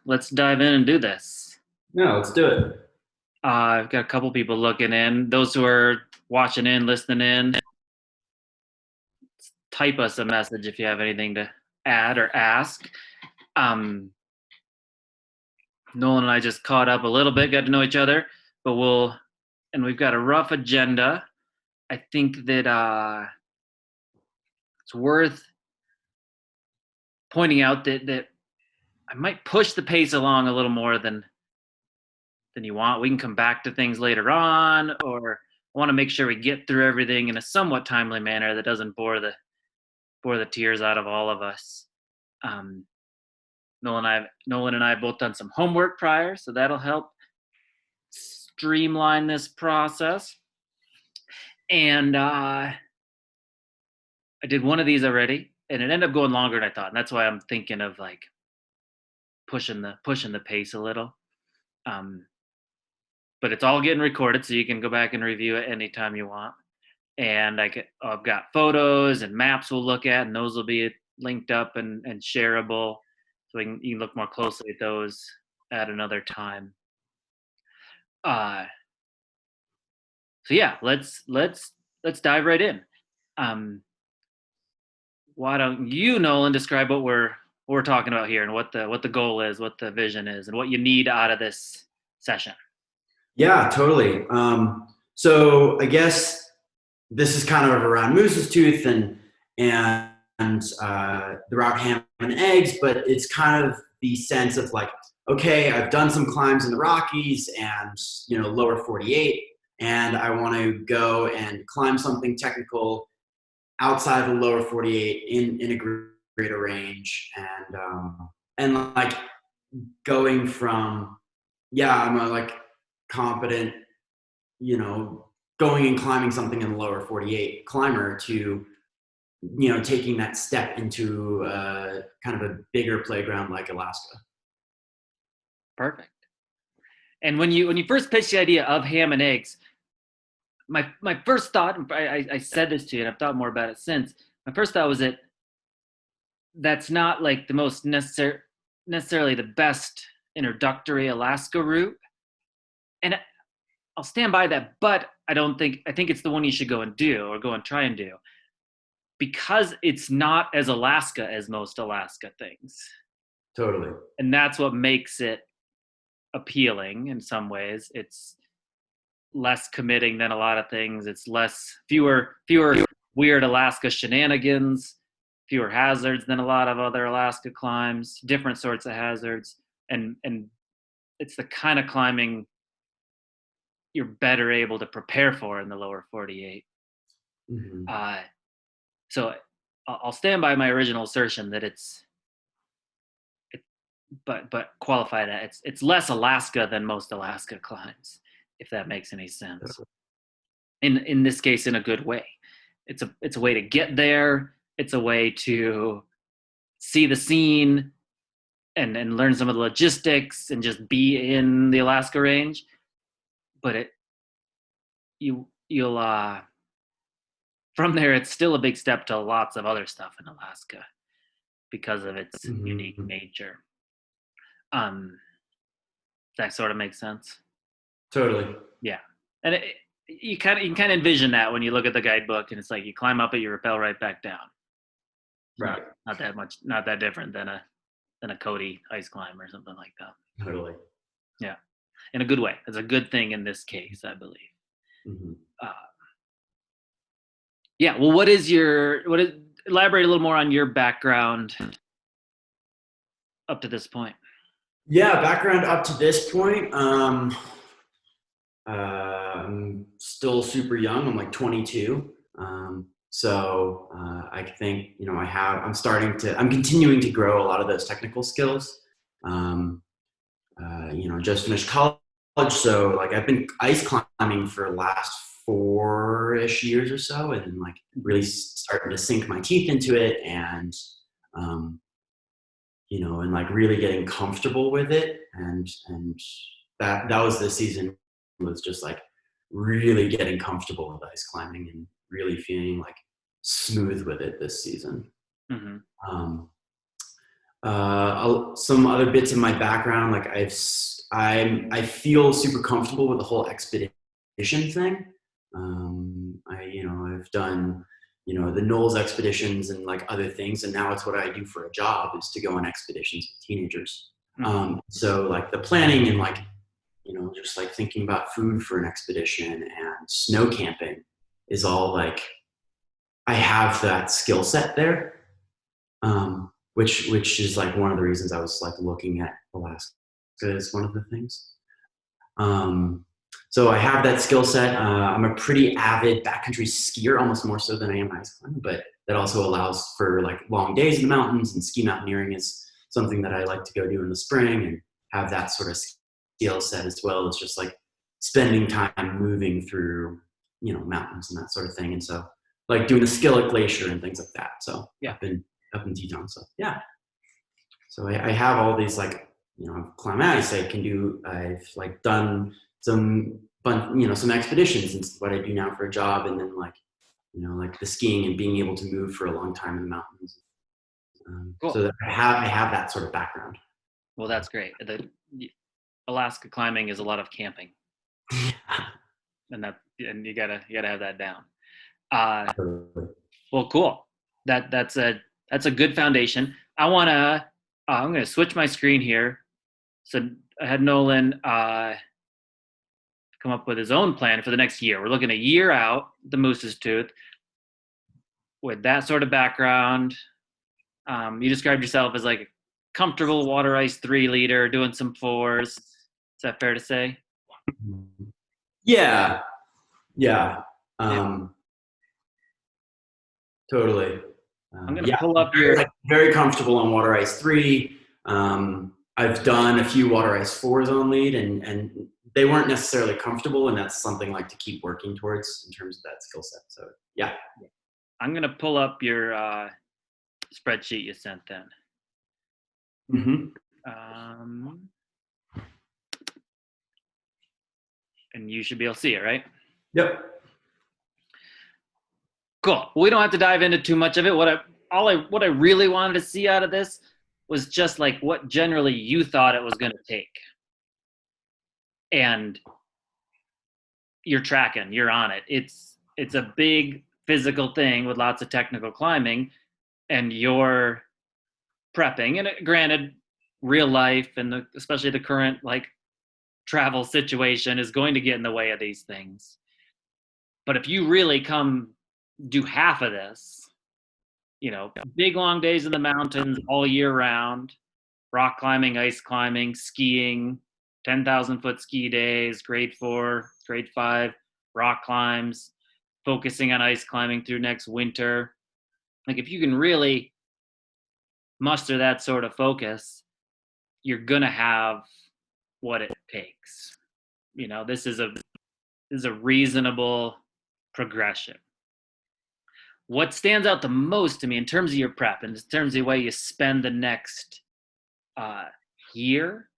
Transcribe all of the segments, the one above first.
let's dive in and do this. No, let's do it. I've got a couple people looking in. Those who are watching in, listening in, type us a message if you have anything to add or ask. Um, Nolan and I just caught up a little bit, got to know each other, but we've got a rough agenda. I think that it's worth pointing out that I might push the pace along a little more than you want. We can come back to things later on, or I want to make sure we get through everything in a somewhat timely manner that doesn't bore the tears out of all of us. Um, Nolan and I have both done some homework prior, so that'll help streamline this process. And I did one of these already, and it ended up going longer than I thought, and that's why I'm thinking of like pushing the pace a little. But it's all getting recorded, so you can go back and review it anytime you want. And I've got photos and maps we'll look at, and those will be linked up and shareable, so you can look more closely at those at another time. So yeah, let's dive right in. Why don't you, Nolan, describe what we're talking about here and what the goal is, what the vision is, and what you need out of this session? Yeah, totally. So I guess this is kind of around Moose's Tooth and the route ham and eggs, but it's kind of the sense of like, okay, I've done some climbs in the Rockies and lower 48, and I want to go and climb something technical outside of the lower 48 in a greater range, and like going from I'm a like competent, going and climbing something in the lower 48 climber to, taking that step into kind of a bigger playground like Alaska. Perfect. And when you first pitched the idea of ham and eggs, my first thought, I said this to you and I've thought more about it since, my first thought was that's not like the most necessarily the best introductory Alaska route. And I'll stand by that, but I think it's the one you should go and do, or go and try and do, because it's not as Alaska as most Alaska things. Totally. And that's what makes it appealing in some ways. It's less committing than a lot of things. It's fewer weird Alaska shenanigans, fewer hazards than a lot of other Alaska climbs, different sorts of hazards. And it's the kind of climbing you're better able to prepare for in the lower 48. Mm-hmm. So I'll stand by my original assertion that but qualify that it's less Alaska than most Alaska climbs, if that makes any sense. In this case, in a good way. It's a way to get there. It's a way to see the scene and learn some of the logistics and just be in the Alaska range. But you'll from there, it's still a big step to lots of other stuff in Alaska because of its unique nature. That sort of makes sense. Totally. Yeah, and you can kind of envision that when you look at the guidebook, and it's like you climb up it, you rappel right back down. Right. Not that different than a Cody ice climb or something like that. Totally. Yeah, in a good way. It's a good thing in this case, I believe. Mm-hmm. Yeah. Well, elaborate a little more on your background up to this point. Yeah, background up to this point. I'm still super young. I'm like 22. So I think, I'm continuing to grow a lot of those technical skills. Just finished college. So like I've been ice climbing for the last 4-ish years or so, and like really starting to sink my teeth into it, and and like really getting comfortable with it, and that was the season, was just like really getting comfortable with ice climbing and really feeling like smooth with it this season. Mm-hmm. some other bits of my background, like I feel super comfortable with the whole expedition thing. I've done, the Knowles expeditions and like other things, and now it's what I do for a job is to go on expeditions with teenagers. So like the planning and like, just like thinking about food for an expedition and snow camping is all like, I have that skill set there. Which is like one of the reasons I was like looking at Alaska as one of the things. So I have that skill set. I'm a pretty avid backcountry skier, almost more so than I am ice climbing, but that also allows for like long days in the mountains, and ski mountaineering is something that I like to go do in the spring and have that sort of skill set as well as just like spending time moving through, mountains and that sort of thing. And so like doing the Skillet Glacier and things like that. So Yeah. up in Teton. So yeah. So I have all these like, climb ice. I've like done some fun, some expeditions and what I do now for a job. And then like, like the skiing and being able to move for a long time in the mountains. Cool. So that I have that sort of background. Well, that's great. The Alaska climbing is a lot of camping. And you gotta have that down. Well, cool. That's a good foundation. I'm gonna switch my screen here. So I had Nolan come up with his own plan for the next year. We're looking a year out, the Moose's Tooth. With that sort of background, you described yourself as like a comfortable water ice 3 liter, doing some 4s. Is that fair to say? Yeah. Totally. I'm gonna pull up your very comfortable on water ice 3. I've done a few water ice 4s on lead, and they weren't necessarily comfortable, and that's something like to keep working towards in terms of that skill set. So yeah. I'm gonna pull up your spreadsheet you sent then. And you should be able to see it, right? Yep. Cool. We don't have to dive into too much of it. What I really wanted to see out of this was just like what generally you thought it was going to take. And you're tracking, you're on it. It's a big physical thing with lots of technical climbing, and you're prepping. And granted, real life and especially the current like travel situation is going to get in the way of these things. But if you really come do half of this, big long days in the mountains all year round, rock climbing, ice climbing, skiing, 10,000 foot ski days, grade 4, grade 5, rock climbs, focusing on ice climbing through next winter. Like if you can really muster that sort of focus, you're going to have what it takes. This is a reasonable progression. What stands out the most to me in terms of your prep and in terms of the way you spend the next year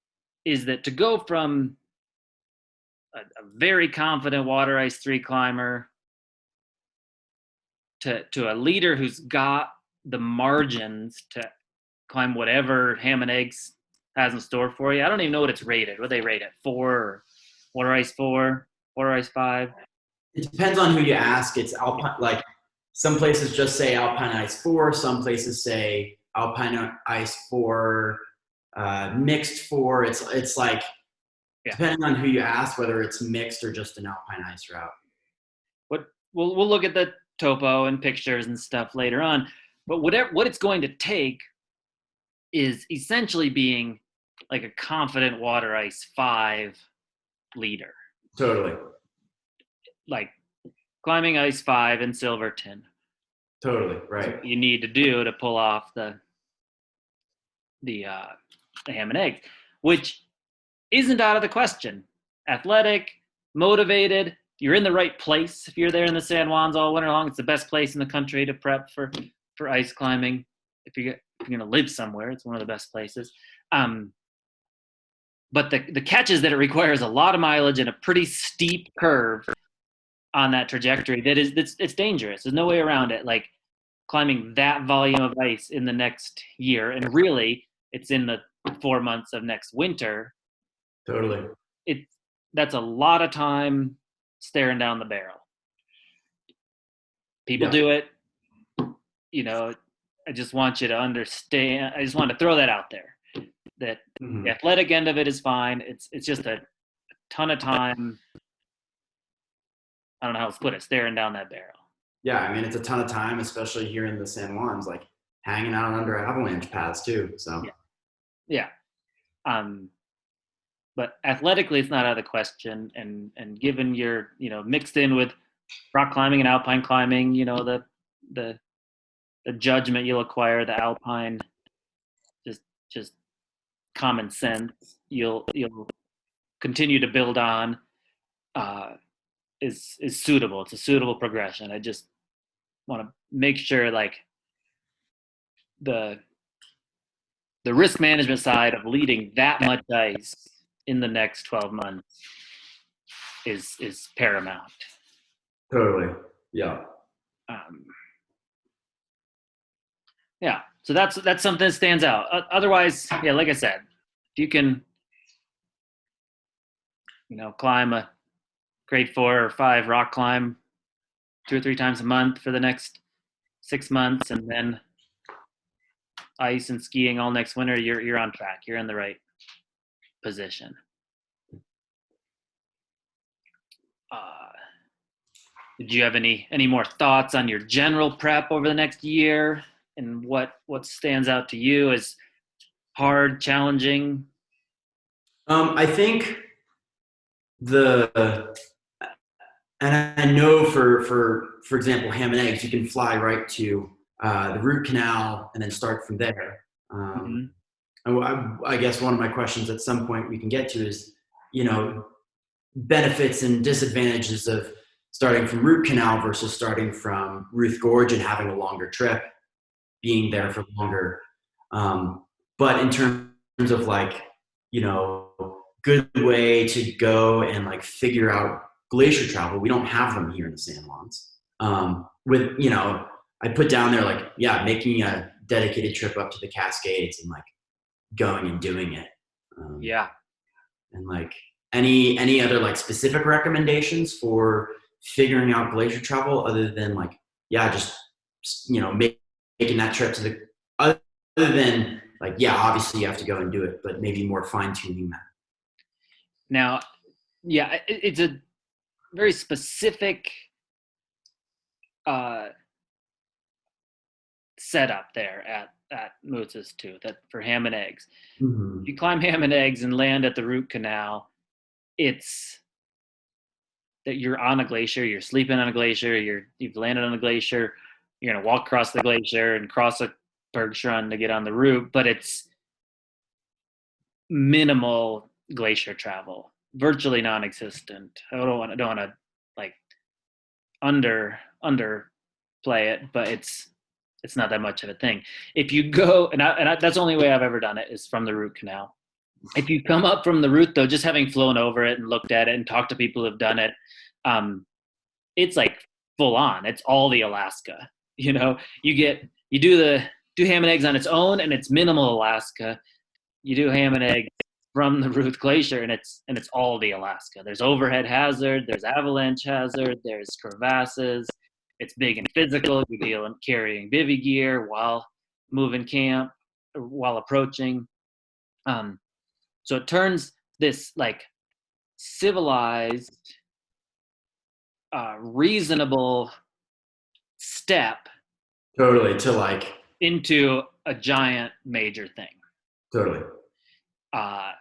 is that to go from a very confident water ice 3 climber to a leader who's got the margins to climb whatever Ham and Eggs has in store for you. I don't even know what it's rated. What they rate it? 4 or water ice 4, water ice 5? It depends on who you ask. It's alpine, like some places just say Alpine Ice 4. Some places say Alpine Ice 4, mixed 4. It's like, depending on who you ask, whether it's mixed or just an Alpine Ice route. We'll look at the topo and pictures and stuff later on. But what it's going to take is essentially being like a confident water ice 5 leader. Totally. Like climbing ice 5 in Silverton. Totally, right. What you need to do to pull off the Ham and Eggs, which isn't out of the question. Athletic, motivated, you're in the right place. If you're there in the San Juans all winter long, it's the best place in the country to prep for ice climbing. If you're going to live somewhere, it's one of the best places. But the catch is that it requires a lot of mileage and a pretty steep curve on that trajectory. It's dangerous. There's no way around it. Like climbing that volume of ice in the next year, and really it's in the 4 months of next winter. Totally. It that's a lot of time staring down the barrel. People Yeah. do it, you know. I just want you to understand. I just want to throw that out there. That the Mhm. athletic end of it is fine. It's just a ton of time. I don't know how to put it. Staring down that barrel. Yeah, I mean, it's a ton of time, especially here in the San Juans, like hanging out under avalanche paths too. So Yeah, yeah. Um, but athletically, it's not out of the question. And given you're mixed in with rock climbing and alpine climbing, the the judgment you'll acquire, the alpine, just just common sense you'll continue to build on, uh, is suitable. It's a suitable progression. I just want to make sure, like, the the risk management side of leading that much ice in the next 12 months is paramount. totally. Yeah. Um, yeah, so that's something that stands out. Otherwise, yeah, like I said, if you can, climb a grade 4 or 5 rock climb 2 or 3 times a month for the next 6 months, and then ice and skiing all next winter, you're on track. You're in the right position. Uh, did you have any more thoughts on your general prep over the next year, and what stands out to you as hard, challenging? I think the and I know for example, ham and eggs, you can fly right to the root canal and then start from there. Mm-hmm. I guess one of my questions at some point we can get to is, you know, benefits and disadvantages of starting from root canal versus starting from Ruth Gorge and having a longer trip, being there for longer. But in terms of like, good way to go and like figure out glacier travel, we don't have them here in the San Juans. I put down there like, yeah, making a dedicated trip up to the Cascades and like going and doing it. Yeah. And like any other like specific recommendations for figuring out glacier travel other than like, yeah, just making that trip to the other than like, yeah, obviously you have to go and do it, but maybe more fine tuning that. Now, yeah, it's a very specific uh, setup there at Moose's Tooth for ham and eggs. Mm-hmm. If you climb ham and eggs and land at the root canal, it's that you're on a glacier, you're sleeping on a glacier, you've landed on a glacier, you're gonna walk across the glacier and cross a bergschrund to get on the route, but it's minimal glacier travel, virtually non-existent. I don't want to like underplay it, but it's not that much of a thing. If you go, that's the only way I've ever done it is from the root canal. If you come up from the route, though, just having flown over it and looked at it and talked to people who've done it, it's like full on. It's all the Alaska. You do ham and eggs on its own, and it's minimal Alaska. You do ham and eggs from the Ruth Glacier, and it's all the Alaska. There's overhead hazard, there's avalanche hazard, there's crevasses. It's big and physical. You're dealing carrying bivy gear while moving camp, while approaching. So it turns this like civilized, reasonable step Totally. To like, into a giant major thing. totally. Uh,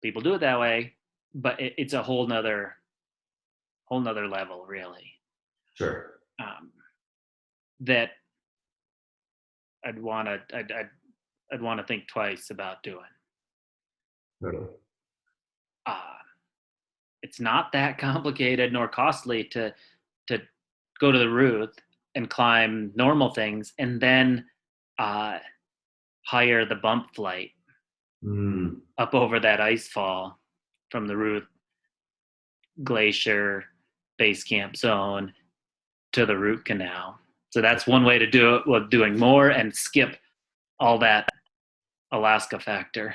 People do it that way, but it's a whole nother level, really. Sure. That I'd want to think twice about doing. Totally. Uh, it's not that complicated nor costly to go to the Ruth and climb normal things, and then hire the bump flight up over that ice fall from the Ruth Glacier base camp zone to the root canal. So that's one way to do it, with doing more and skip all that Alaska factor,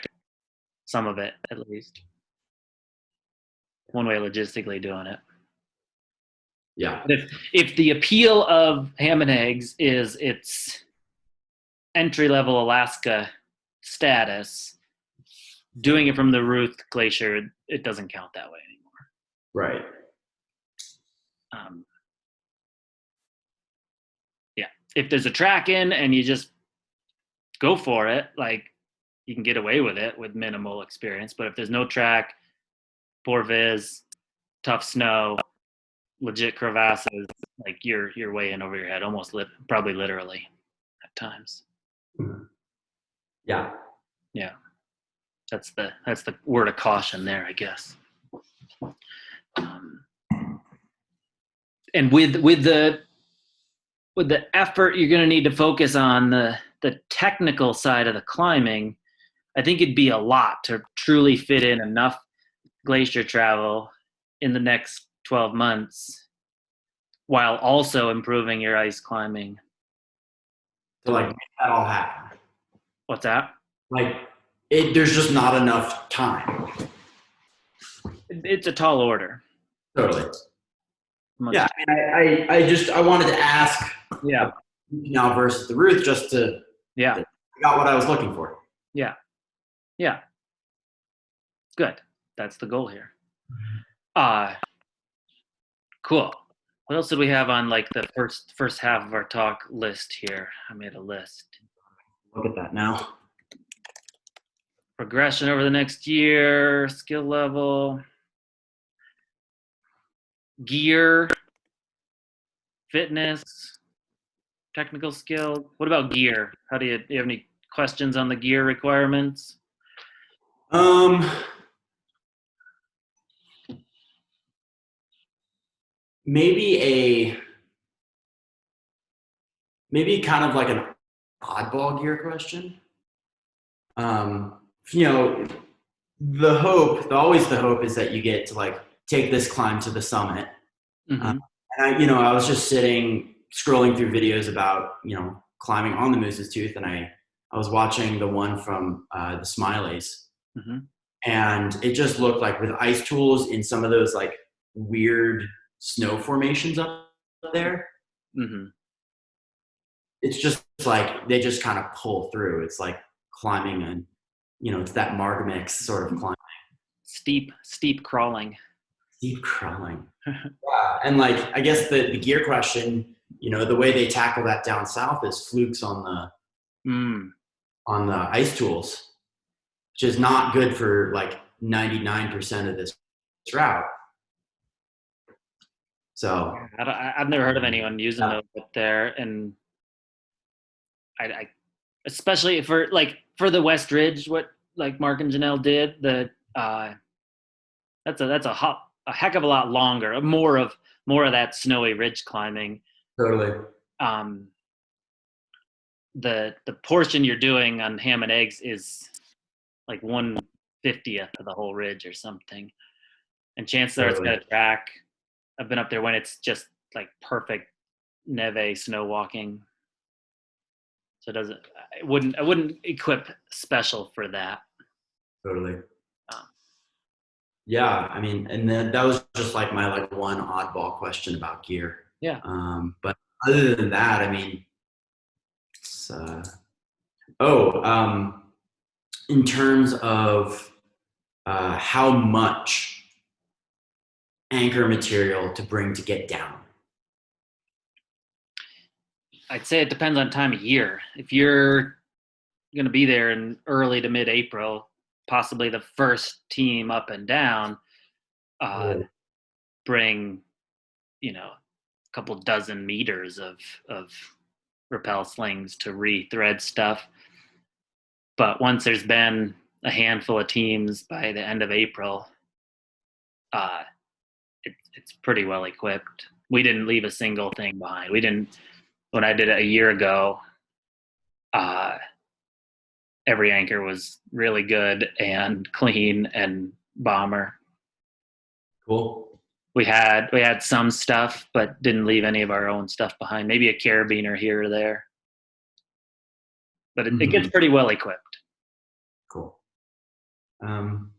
some of it at least. One way logistically doing it. Yeah. But if the appeal of ham and eggs is its entry level Alaska status, doing it from the Ruth Glacier, it doesn't count that way anymore. Right. Yeah. If there's a track in and you just go for it, like you can get away with it with minimal experience. But if there's no track, poor viz, tough snow, legit crevasses, like you're way in over your head, almost probably literally at times. Yeah. Yeah. That's the word of caution there, I guess. And with the effort you're going to need to focus on the technical side of the climbing, I think it'd be a lot to truly fit in enough glacier travel in the next 12 months while also improving your ice climbing. To like make that all happen. What's that? Like there's just not enough time. It's a tall order. Totally. Yeah, I wanted to ask. Yeah. Now versus the Ruth, just to I got what I was looking for. Yeah. Good. That's the goal here. Cool. What else did we have on like the first half of our talk list here? I made a list. Look at that now. Progression over the next year, skill level, gear, fitness, technical skill. What about gear? Do you have any questions on the gear requirements? Maybe kind of like an oddball gear question. You know, the hope is that you get to like take this climb to the summit. Mm-hmm. And I was just scrolling through videos about, climbing on the Moose's Tooth, and I was watching the one from the Smileys, mm-hmm. and it just looked like with ice tools in some of those like weird snow formations up there. Mm-hmm. It's just like they just kind of pull through. It's like climbing, and it's that Margamix sort of climbing. Steep crawling. Steep crawling. And like, I guess the gear question, the way they tackle that down south is flukes on the ice tools, which is not good for like 99% of this route. So I've never heard of anyone using those up there, and I especially for the West Ridge, what like Mark and Janelle did, that's a heck of a lot longer, more of that snowy ridge climbing. Totally. The portion you're doing on ham and eggs is like 1/50th of the whole ridge or something, and chances are it's got a track. I've been up there when it's just like perfect neve snow walking. So I wouldn't equip special for that. Totally. Yeah, I mean, and then that was just like my like one oddball question about gear. Yeah. But other than that, I mean, it's, in terms of how much anchor material to bring to get down. I'd say it depends on time of year. If you're going to be there in early to mid-April, possibly the first team up and down, bring, a couple dozen meters of rappel slings to re-thread stuff. But once there's been a handful of teams by the end of April, it's pretty well equipped. We didn't leave a single thing behind. When I did it a year ago, every anchor was really good and clean and bomber. Cool. We had some stuff, but didn't leave any of our own stuff behind. Maybe a carabiner here or there, but it gets pretty well equipped. Um,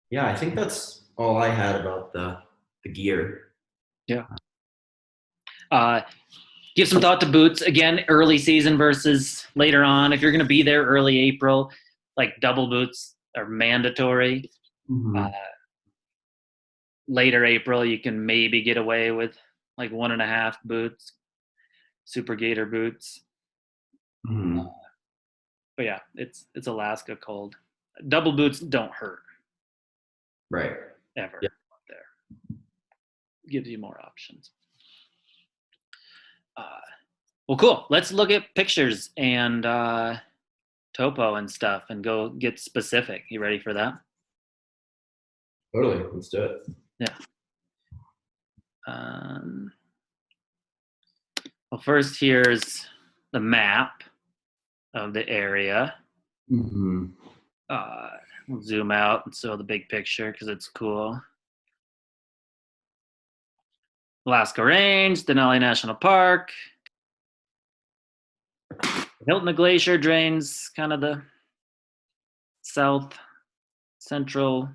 yeah, I think that's all I had about the gear. Yeah. Uh, give some thought to boots again, early season versus later on. If you're going to be there early April, like double boots are mandatory. Uh, Mm-hmm. later April, you can maybe get away with like 1.5 boots, super gator boots. Mm-hmm. But yeah, it's Alaska cold. Double boots don't hurt Right. ever Yeah. up there. Gives you more options. Uh, well, cool. Let's look at pictures and topo and stuff and go get specific. You ready for that? Totally. Let's do it. Yeah. Um, well, first here's the map of the area. Mm-hmm. Uh, we'll zoom out and show the big picture because it's cool. Alaska Range, Denali National Park. Hilton Glacier drains kind of the south central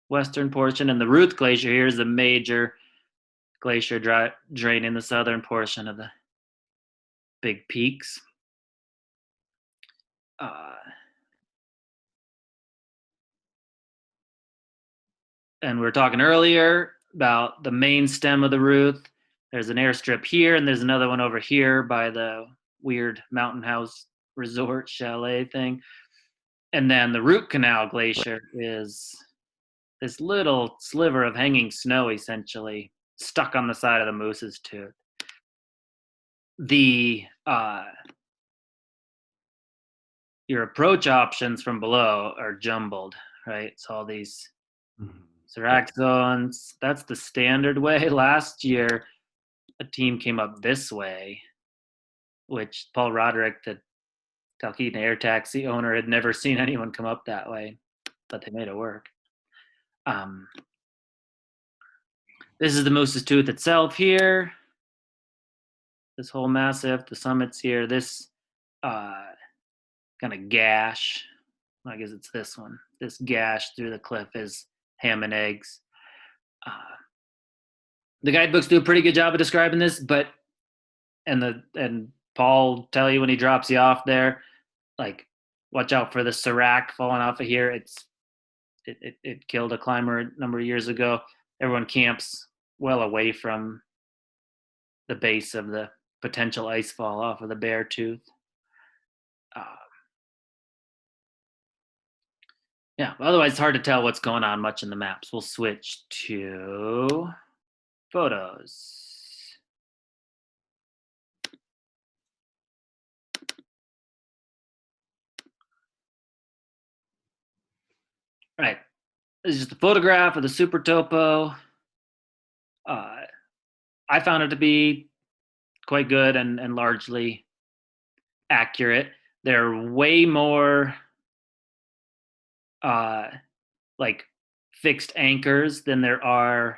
western portion, and the Ruth Glacier here is the major glacier draining the southern portion of the big peaks. Uh, and we were talking earlier about the main stem of the Ruth. There's an airstrip here, and there's another one over here by the weird mountain house resort chalet thing. And then the Root Canal Glacier is this little sliver of hanging snow, essentially stuck on the side of the Moose's Tooth. The your approach options from below are jumbled, right? So all these Mm-hmm. Serac zones, that's the standard way. Last year, a team came up this way, which Paul Roderick, the Talkeetna Air Taxi owner, had never seen anyone come up that way, but they made it work. Um, this is the Moose's Tooth itself here. This whole massif, the summits here, this kind of gash, I guess it's this one, this gash through the cliff is Ham and Eggs. Uh, the guidebooks do a pretty good job of describing this, but and Paul tell you when he drops you off there, like watch out for the serac falling off of here. It killed a climber a number of years ago. Everyone camps well away from the base of the potential ice fall off of the Bear Tooth. Uh, yeah, otherwise it's hard to tell what's going on much in the maps. We'll switch to photos. All right, this is just a photograph of the Super Topo. I found it to be quite good and largely accurate. There are way more uh, like fixed anchors than there are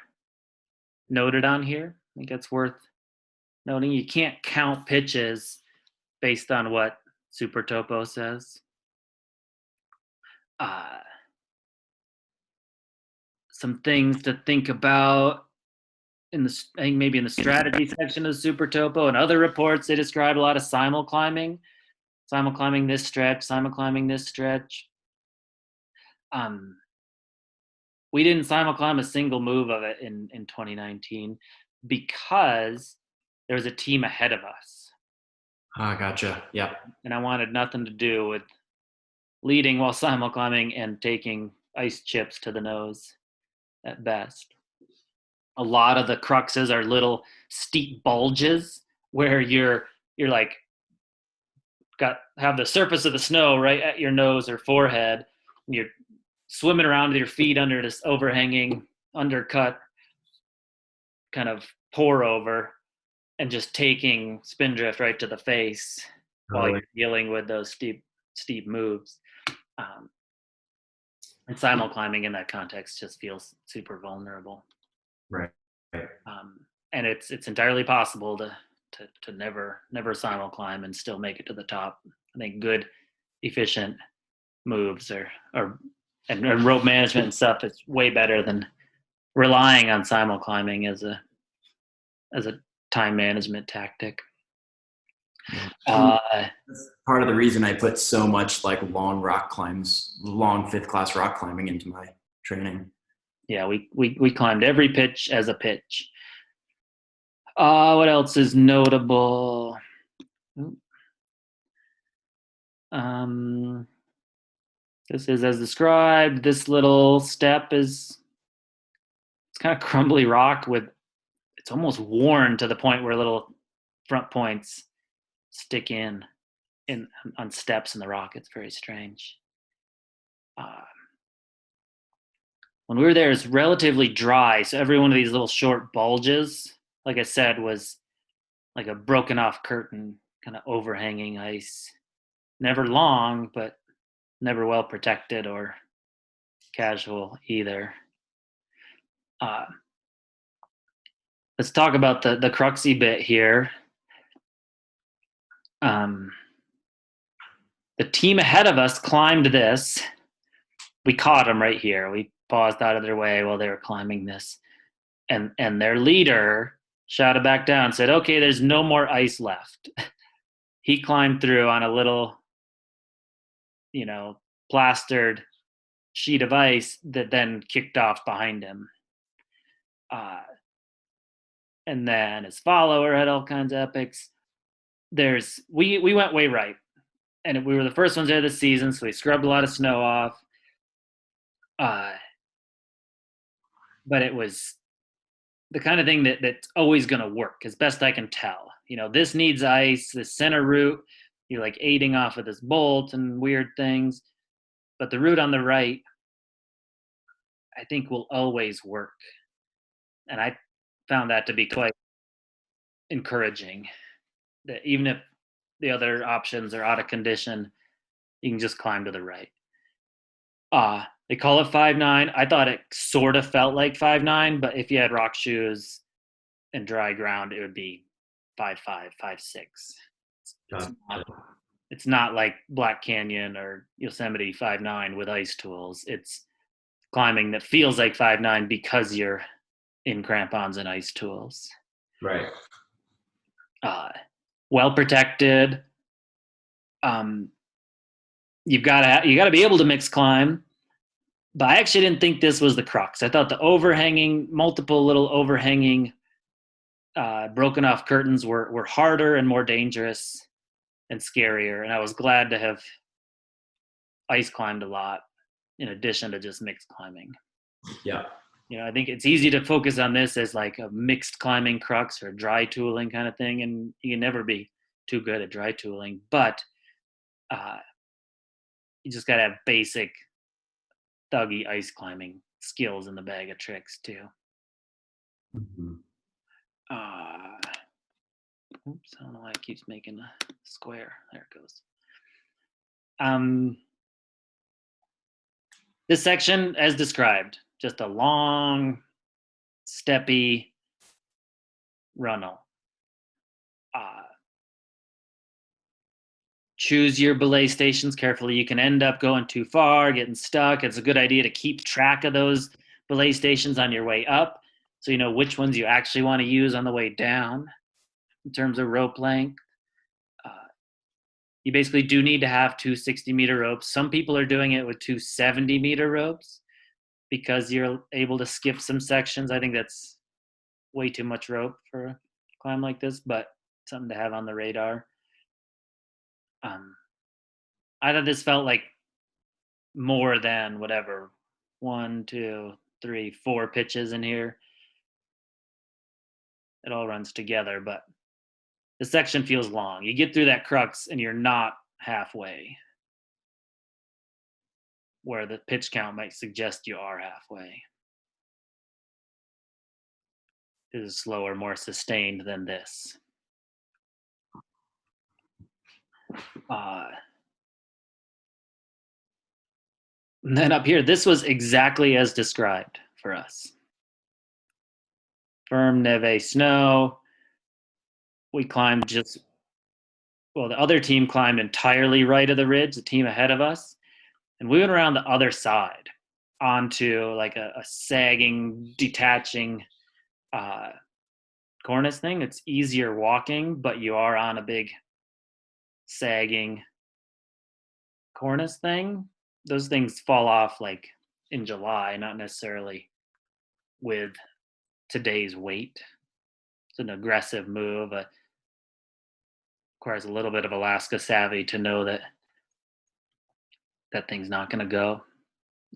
noted on here. I think that's worth noting. You can't count pitches based on what Super Topo says. Uh, some things to think about in the, I think maybe in the strategy section of Super Topo and other reports, they describe a lot of simul climbing this stretch, simul climbing this stretch. Um, we didn't simul climb a single move of it in 2019 because there was a team ahead of us. Ah, gotcha. Yeah. And I wanted nothing to do with leading while simul climbing and taking ice chips to the nose at best. A lot of the cruxes are little steep bulges where you're like have the surface of the snow right at your nose or forehead, and you're swimming around with your feet under this overhanging undercut kind of pour over and just taking spindrift right to the face while Totally. you're dealing with those steep moves. Um, and simul climbing in that context just feels super vulnerable. Right. Right. And it's entirely possible to never simul climb and still make it to the top. I think good, efficient moves are and rope management and stuff. It's way better than relying on simul climbing as a time management tactic. That's part of the reason I put so much like long fifth class rock climbing into my training. Yeah, we climbed every pitch as a pitch. What else is notable? This is as described. This little step it's kind of crumbly rock with it's almost worn to the point where little front points stick in on steps in the rock. It's very strange. When we were there, it's relatively dry, so every one of these little short bulges, like I said, was like a broken off curtain, kind of overhanging ice. Never long, but never well protected or casual either. Let's talk about the cruxy bit here. The team ahead of us climbed this. We caught them right here. We paused out of their way while they were climbing this. And their leader shouted back down, said, okay, there's no more ice left. He climbed through on a little, plastered sheet of ice that then kicked off behind him. And then his follower had all kinds of epics. We went way right. And we were the first ones there this season, so we scrubbed a lot of snow off. But it was the kind of thing that's always going to work, as best I can tell. This needs ice, this center route, you're like aiding off of this bolt and weird things. But the route on the right, I think, will always work. And I found that to be quite encouraging, that even if the other options are out of condition, you can just climb to the right. They call it 5.9. I thought it sort of felt like 5.9, but if you had rock shoes and dry ground, it would be 5.5, 5.6. It's not like Black Canyon or Yosemite 5.9 with ice tools. It's climbing that feels like 5.9 because you're in crampons and ice tools. Right. Well protected. You gotta be able to mix climb. But I actually didn't think this was the crux. I thought the multiple little overhanging, broken off curtains were harder and more dangerous and scarier. And I was glad to have ice climbed a lot in addition to just mixed climbing. Yeah. I think it's easy to focus on this as like a mixed climbing crux or dry tooling kind of thing. And you can never be too good at dry tooling. But you just got to have basic thuggy ice climbing skills in the bag of tricks too. Mm-hmm. Oops, I don't know why it keeps making a square. There it goes. This section, as described, just a long, steppy runnel. Choose your belay stations carefully. You can end up going too far, getting stuck. It's a good idea to keep track of those belay stations on your way up, so you know which ones you actually want to use on the way down in terms of rope length. You basically do need to have two 60-meter ropes. Some people are doing it with two 70-meter ropes because you're able to skip some sections. I think that's way too much rope for a climb like this, but something to have on the radar. I thought this felt like more than 1, 2, 3, 4 pitches in here. It all runs together, but the section feels long. You get through that crux and you're not halfway, where the pitch count might suggest you are halfway. It is slower, more sustained than this. And then up here, this was exactly as described for us. Firm neve snow. We climbed the other team climbed entirely right of the ridge, the team ahead of us. And we went around the other side. onto like a sagging, detaching uh, cornice thing. It's easier walking, but you are on a big sagging cornice thing. Those things fall off like in July, not necessarily with today's weight. It's an aggressive move. Requires a little bit of Alaska savvy to know that that thing's not going to go.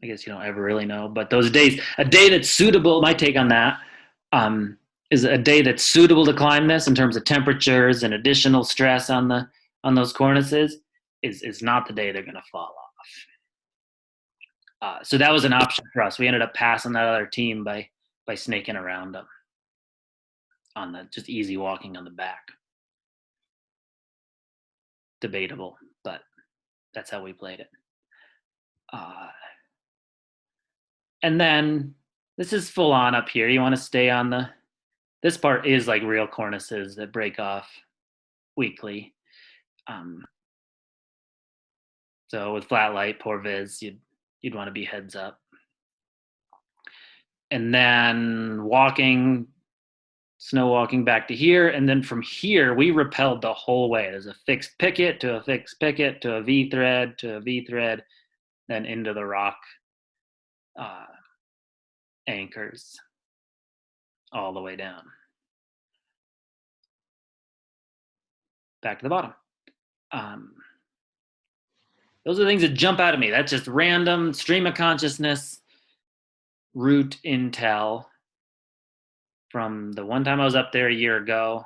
I guess you don't ever really know, but those days, a day that's suitable. My take on that um, is a day that's suitable to climb this in terms of temperatures and additional stress on those cornices is not the day they're going to fall off. So that was an option for us. We ended up passing that other team by snaking around them on the just easy walking on the back. Debatable, but that's how we played it. And then this is full on up here. You want to stay on the. This part is like real cornices that break off weekly. Um, so with flat light, poor viz, you'd want to be heads up. And then snow walking back to here, and then from here we rappelled the whole way. There's a fixed picket to a fixed picket to a V thread to a V thread, then into the rock uh, anchors all the way down. Back to the bottom. Those are the things that jump out at me. That's just random stream of consciousness route intel from the one time I was up there a year ago.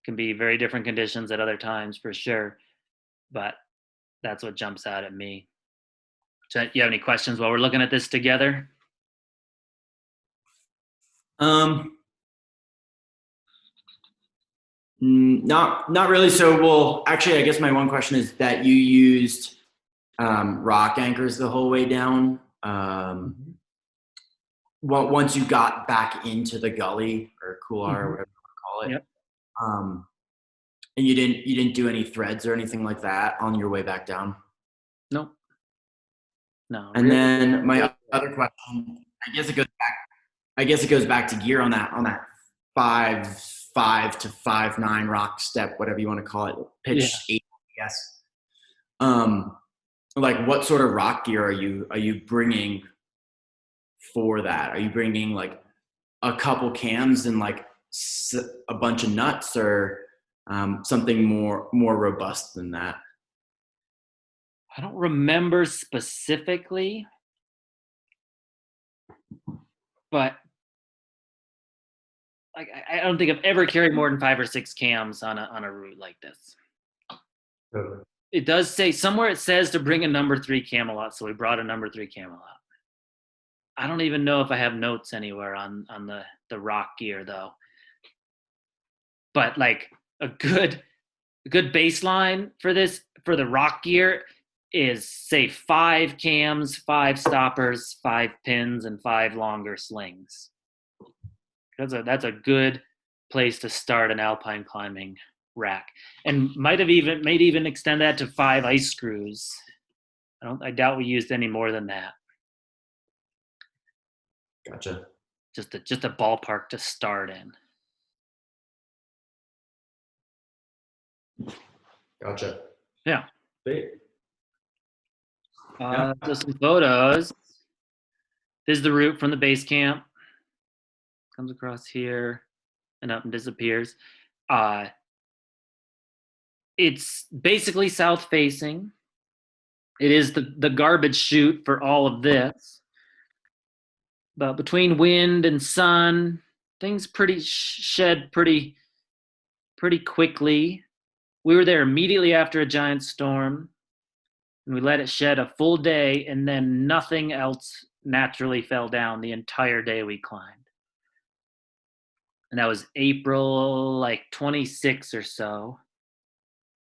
Can be very different conditions at other times for sure, but that's what jumps out at me. So, you have any questions while we're looking at this together? Not really. So, well, actually, I guess my one question is that you used rock anchors the whole way down. Well, once you got back into the gully or couloir or whatever you call it, Yep. And you didn't do any threads or anything like that on your way back down. Nope. No. And really, then my other question, I guess it goes back to gear on that 5.5 to 5.9 rock step, whatever you want to call it, pitch 8, I guess. Like what sort of rock gear are you bringing for that? Are you bringing like a couple cams and like a bunch of nuts, or something more robust than that? I don't remember specifically, but like I don't think I've ever carried more than 5 or 6 cams on a route like this. Totally. It does say somewhere, it says to bring a number 3 Camelot, so we brought a number 3 Camelot. I don't even know if I have notes anywhere on the rock gear though. But like a good baseline for this, for the rock gear, is say 5 cams, 5 stoppers, 5 pins, and 5 longer slings. That's a good place to start an alpine climbing rack, and might even extend that to 5 ice screws. I doubt we used any more than that. Gotcha. Just a ballpark to start in. Gotcha. Yeah. Great. So some photos. This is the route from the base camp. Comes across here and up and disappears. It's basically south facing. It is the garbage chute for all of this. But between wind and sun, things shed pretty quickly. We were there immediately after a giant storm, and we let it shed a full day, and then nothing else naturally fell down the entire day we climbed. And that was April like 26 or so.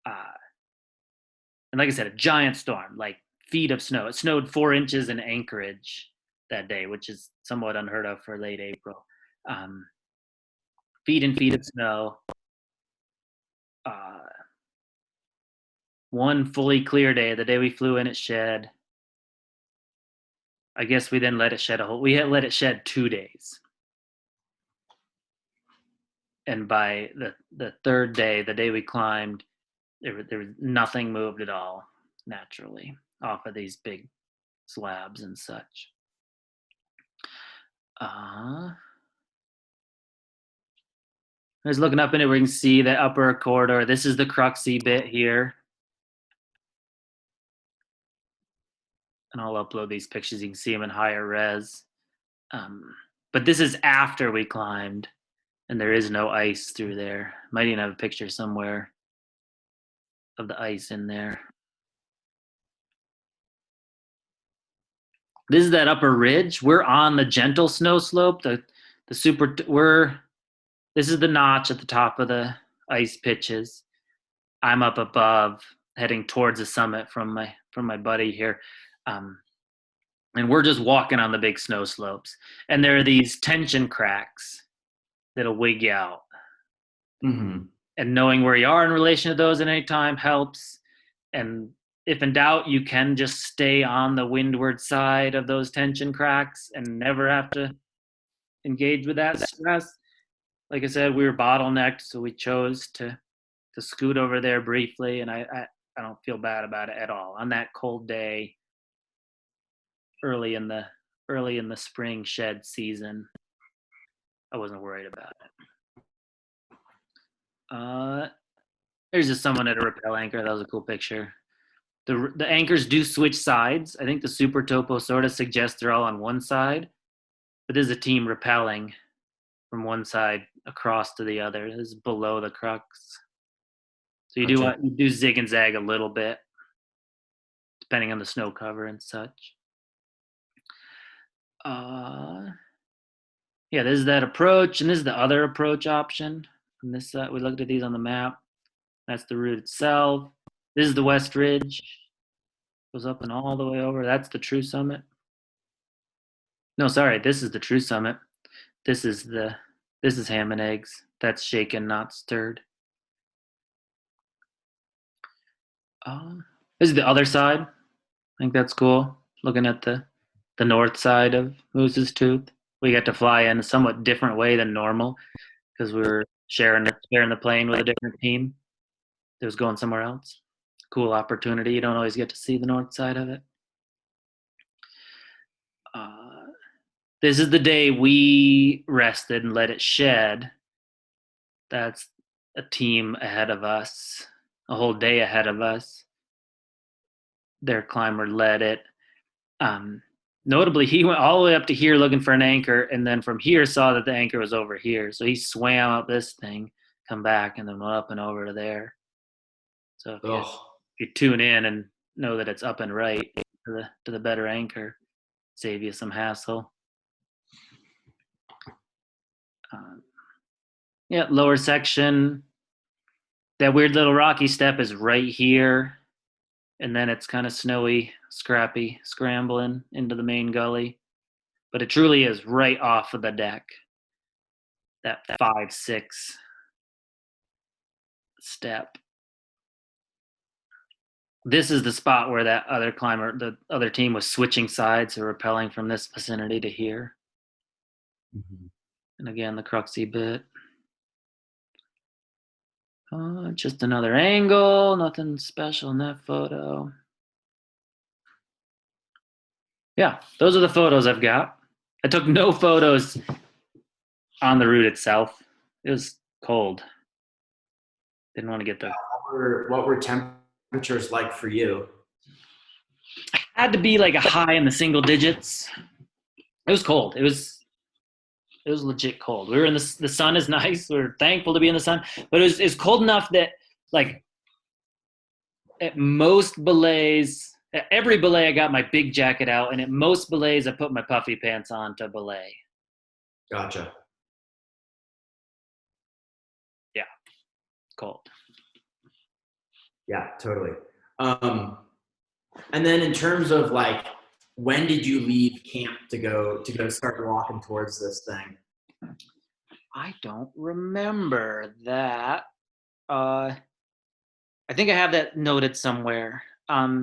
And like I said, a giant storm, like feet of snow. It snowed 4 inches in Anchorage that day, which is somewhat unheard of for late April. Feet and feet of snow. One fully clear day, the day we flew in, it shed. I guess we didn't let it shed a whole. We had let it shed 2 days, and by the third day, the day we climbed, there was nothing moved at all naturally off of these big slabs and such. I was looking up in it where you can see the upper corridor. This is the cruxy bit here. And I'll upload these pictures. You can see them in higher res. But this is after we climbed, and there is no ice through there. Might even have a picture somewhere of the ice in there. This is that upper ridge. We're on the gentle snow slope. This is the notch at the top of the ice pitches. I'm up above, heading towards the summit from my buddy here. And we're just walking on the big snow slopes. And there are these tension cracks that'll wig you out. Mm-hmm. And knowing where you are in relation to those at any time helps. And if in doubt, you can just stay on the windward side of those tension cracks and never have to engage with that stress. Like I said, we were bottlenecked, so we chose to scoot over there briefly, and I don't feel bad about it at all. On that cold day, early in the spring shed season, I wasn't worried about it. There's just someone at a rappel anchor. That was a cool picture. The anchors do switch sides. I think the Super Topo sort of suggests they're all on one side, but there's a team rappelling from one side across to the other. This is below the crux. So you do zig and zag a little bit, depending on the snow cover and such. Yeah, this is that approach, and this is the other approach option. On this side, we looked at these on the map. That's the route itself. This is the West Ridge. Goes up and all the way over. That's the true summit. No, sorry, this is the true summit. This is ham and eggs. That's shaken, not stirred. This is the other side. I think that's cool. Looking at the north side of Moose's Tooth. We got to fly in a somewhat different way than normal because we were sharing the plane with a different team that was going somewhere else. Cool opportunity. You don't always get to see the north side of it. This is the day we rested and let it shed. That's a team ahead of us, a whole day ahead of us. Their climber led it. Notably, he went all the way up to here looking for an anchor, and then from here saw that the anchor was over here. So he swam up this thing, come back, and then went up and over to there. So if you tune in and know that it's up and right to the better anchor, save you some hassle. Yeah, lower section. That weird little rocky step is right here. And then it's kind of snowy, scrappy, scrambling into the main gully. But it truly is right off of the deck. That 5-6 step. This is the spot where that other climber, the other team was switching sides, so rappelling from this vicinity to here. Mm-hmm. And again, the cruxy bit. Just another angle, nothing special in that photo. Yeah, those are the photos I've got. I took no photos on the route itself. It was cold. Didn't want to get the... What were temperatures like for you? Had to be like a high in the single digits. It was cold. It was legit cold. We were in the sun is nice. We were thankful to be in the sun, but it was cold enough that like at most belays, at every belay I got my big jacket out, and at most belays I put my puffy pants on to belay. Gotcha. Yeah, cold. Yeah, totally. And then in terms of like, when did you leave camp to go start walking towards this thing? I don't remember that. I think I have that noted somewhere. I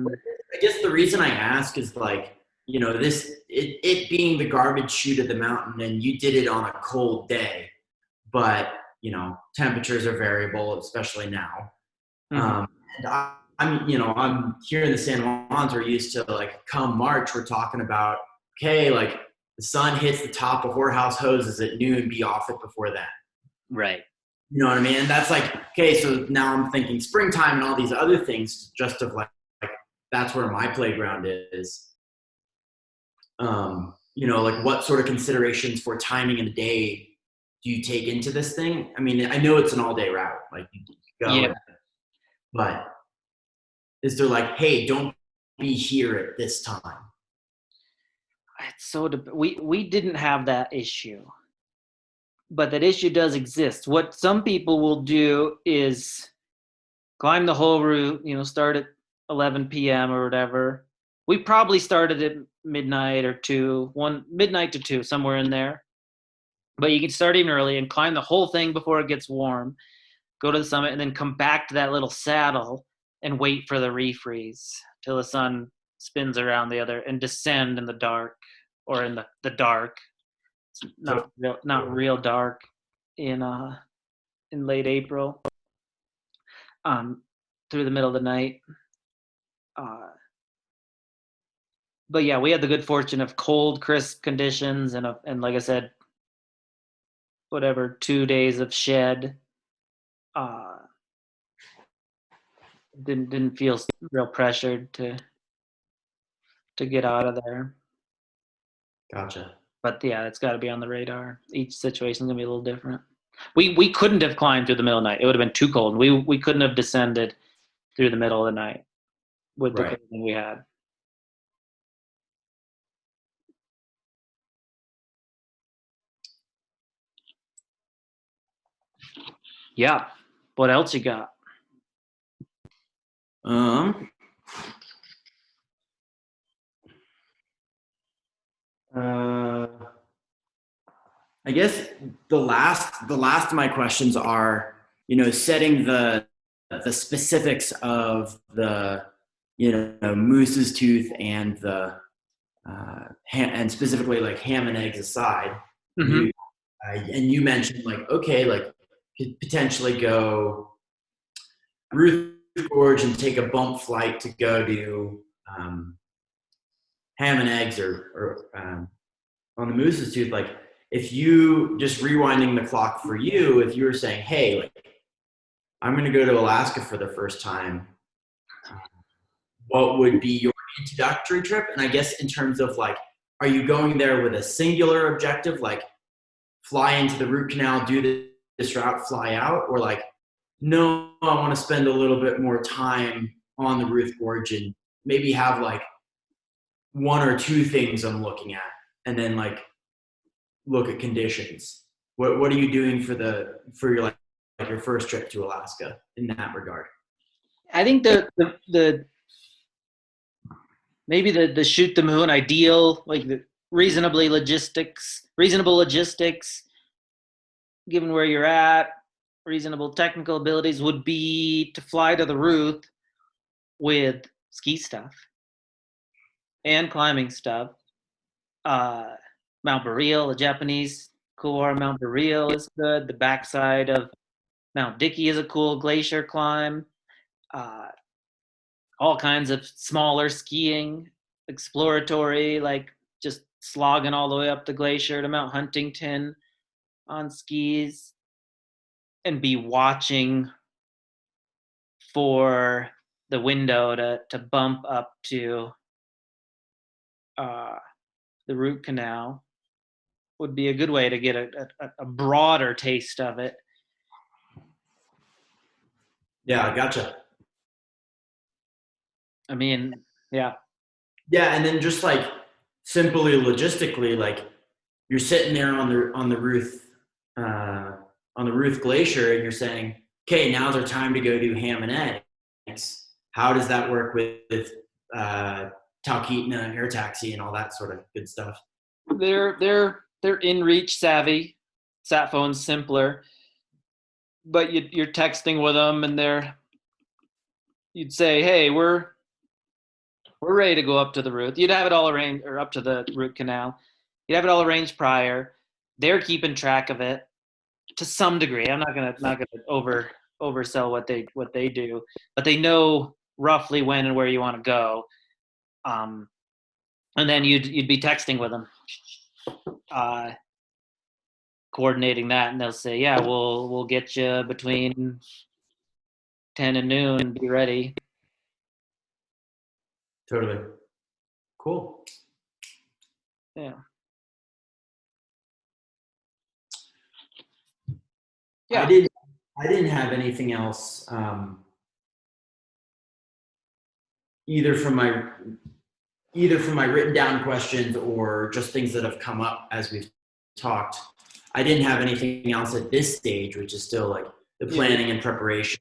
guess the reason I ask is like, it being the garbage chute of the mountain, and you did it on a cold day, but temperatures are variable, especially now. Mm-hmm. And I'm here in the San Juans. We're used to, like, come March, we're talking about, okay, like the sun hits the top of whorehouse hoses at noon, be off it before then. Right. You know what I mean? And that's like, okay, so now I'm thinking springtime and all these other things, just of like that's where my playground is. Like, what sort of considerations for timing in the day do you take into this thing? I mean, I know it's an all day route, like you go, Yeah. but is there like, hey, don't be here at this time? It's so we didn't have that issue, but that issue does exist. What some people will do is climb the whole route, start at 11 p.m. or whatever. We probably started at midnight or 2, midnight to 2, somewhere in there. But you can start even early and climb the whole thing before it gets warm, go to the summit, and then come back to that little saddle and wait for the refreeze till the sun spins around the other and descend in the dark, or in the dark. It's not real dark in late April, um, through the middle of the night. Uh, but yeah, we had the good fortune of cold, crisp conditions, and like I said, whatever 2 days of shed. Uh, didn't feel real pressured to get out of there. Gotcha. But yeah, it's got to be on the radar. Each situation's gonna be a little different. We couldn't have climbed through the middle of the night. It would have been too cold. We couldn't have descended through the middle of the night with the Right. clothing we had. Yeah. What else you got? Um, uh, I guess the last of my questions are, setting the specifics of the, moose's tooth and the and specifically like ham and eggs aside. Mm-hmm. You mentioned, like, okay, like could potentially go Ruth Gorge and take a bump flight to go to ham and eggs, or on the moose's tooth. Like, if you just rewinding the clock for you, if you were saying, hey, like, I'm going to go to Alaska for the first time, what would be your introductory trip? And I guess in terms of, like, are you going there with a singular objective, like fly into the root canal, do this route, fly out, or like, no, I want to spend a little bit more time on the Ruth Gorge and maybe have like one or two things I'm looking at, and then like look at conditions. What are you doing for your like your first trip to Alaska in that regard? I think the maybe the shoot the moon ideal, like the reasonable logistics, given where you're at, reasonable technical abilities, would be to fly to the Ruth with ski stuff and climbing stuff. Uh, Mount Boreal, the Japanese core Mount Boreal is good. The backside of Mount Dickey is a cool glacier climb. Uh, all kinds of smaller skiing, exploratory, like just slogging all the way up the glacier to Mount Huntington on skis, and be watching for the window to bump up to uh, the root canal would be a good way to get a broader taste of it. Yeah, I gotcha. I mean, yeah. Yeah, and then just like simply logistically, like you're sitting there uh, on the Ruth Glacier, and you're saying, okay, now's our time to go do ham and eggs. How does that work with uh, Talkeetna, air taxi, and all that sort of good stuff? They're in reach savvy. Sat phone's simpler, but you're texting with them, and you'd say, "Hey, we're we're ready to go up to the root. You'd have it all arranged, or up to the root canal. You'd have it all arranged prior. They're keeping track of it to some degree. I'm not gonna oversell what they do, but they know roughly when and where you want to go. And then you'd be texting with them, coordinating that, and they'll say, yeah, we'll get you between 10 and noon. Be ready. Totally. Cool. Yeah. I didn't have anything else, either from my written down questions or just things that have come up as we've talked. I didn't have anything else at this stage, which is still like the planning and preparation,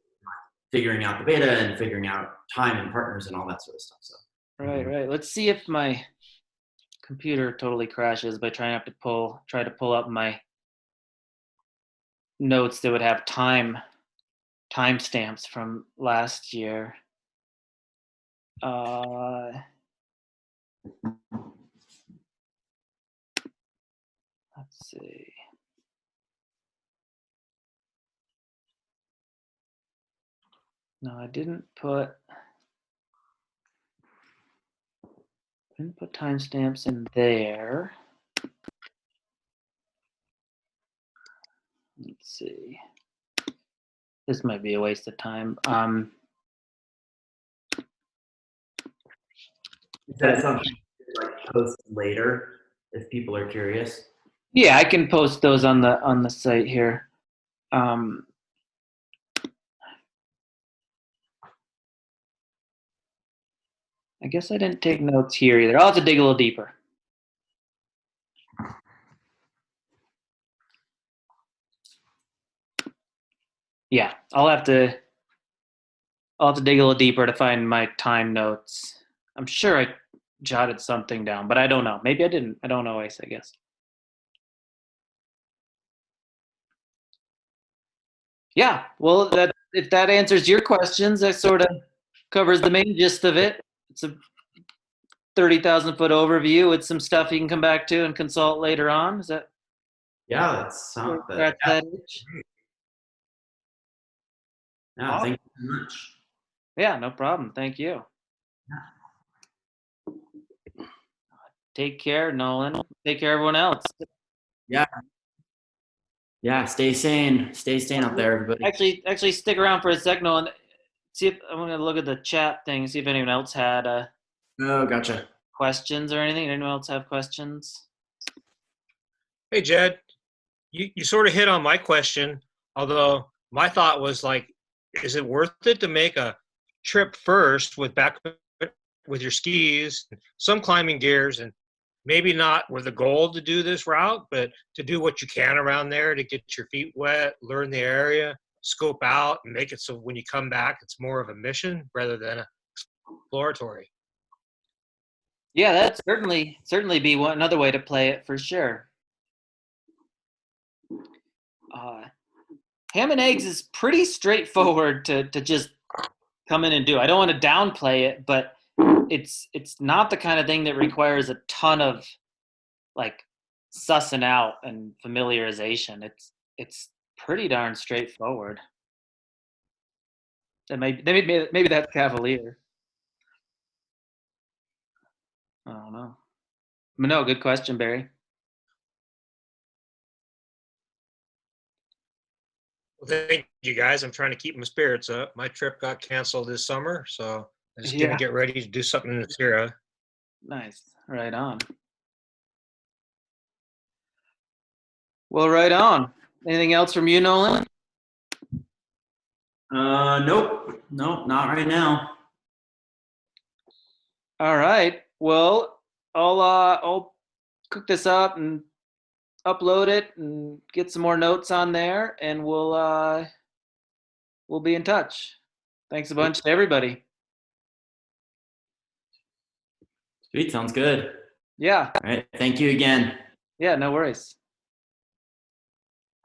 figuring out the beta and figuring out time and partners and all that sort of stuff. So Right. Let's see if my computer totally crashes by try to pull up my notes that would have timestamps from last year. Let's see. No, I didn't put timestamps in there. Let's see. This might be a waste of time. is that something like post later if people are curious? Yeah, I can post those on the site here. I guess I didn't take notes here either. I'll have to dig a little deeper. Yeah, I'll have to dig a little deeper to find my time notes. I'm sure I jotted something down, but I don't know. Maybe I didn't. I don't always, I guess. Yeah, well, if that answers your questions, that sort of covers the main gist of it. It's a 30,000-foot overview with some stuff you can come back to and consult later on. Is that? Yeah, that's something. Scratch that itch? Yeah, Awesome. thank you so much. Yeah, no problem. Thank you. Take care, Nolan. Take care, everyone else. Yeah. Yeah, stay sane. Stay sane out there, everybody. Actually, stick around for a sec, Nolan. See if I'm gonna look at the chat thing. See if anyone else had Oh, gotcha. questions or anything. Anyone else have questions? Hey, Jed, you sort of hit on my question, although my thought was like, is it worth it to make a trip first with your skis, some climbing gears, and maybe not with the goal to do this route, but to do what you can around there to get your feet wet, learn the area, scope out, and make it so when you come back, it's more of a mission rather than exploratory. Yeah, that's certainly be another way to play it for sure. Ham and eggs is pretty straightforward to just come in and do. I don't want to downplay it, but it's not the kind of thing that requires a ton of like sussing out and familiarization. It's pretty darn straightforward. And maybe that's cavalier. I don't know. But no, good question, Barry. Well, thank you guys. I'm trying to keep my spirits up. My trip got canceled this summer, so I'm just gonna get ready to do something in this era. Nice. Right on. Well, right on. Anything else from you, Nolan? Nope, not right now. All right. Well, I'll cook this up and upload it and get some more notes on there, and we'll be in touch. Thanks a bunch to everybody. Sweet, sounds good. Yeah. All right, thank you again. Yeah, no worries.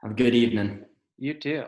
Have a good evening. You too.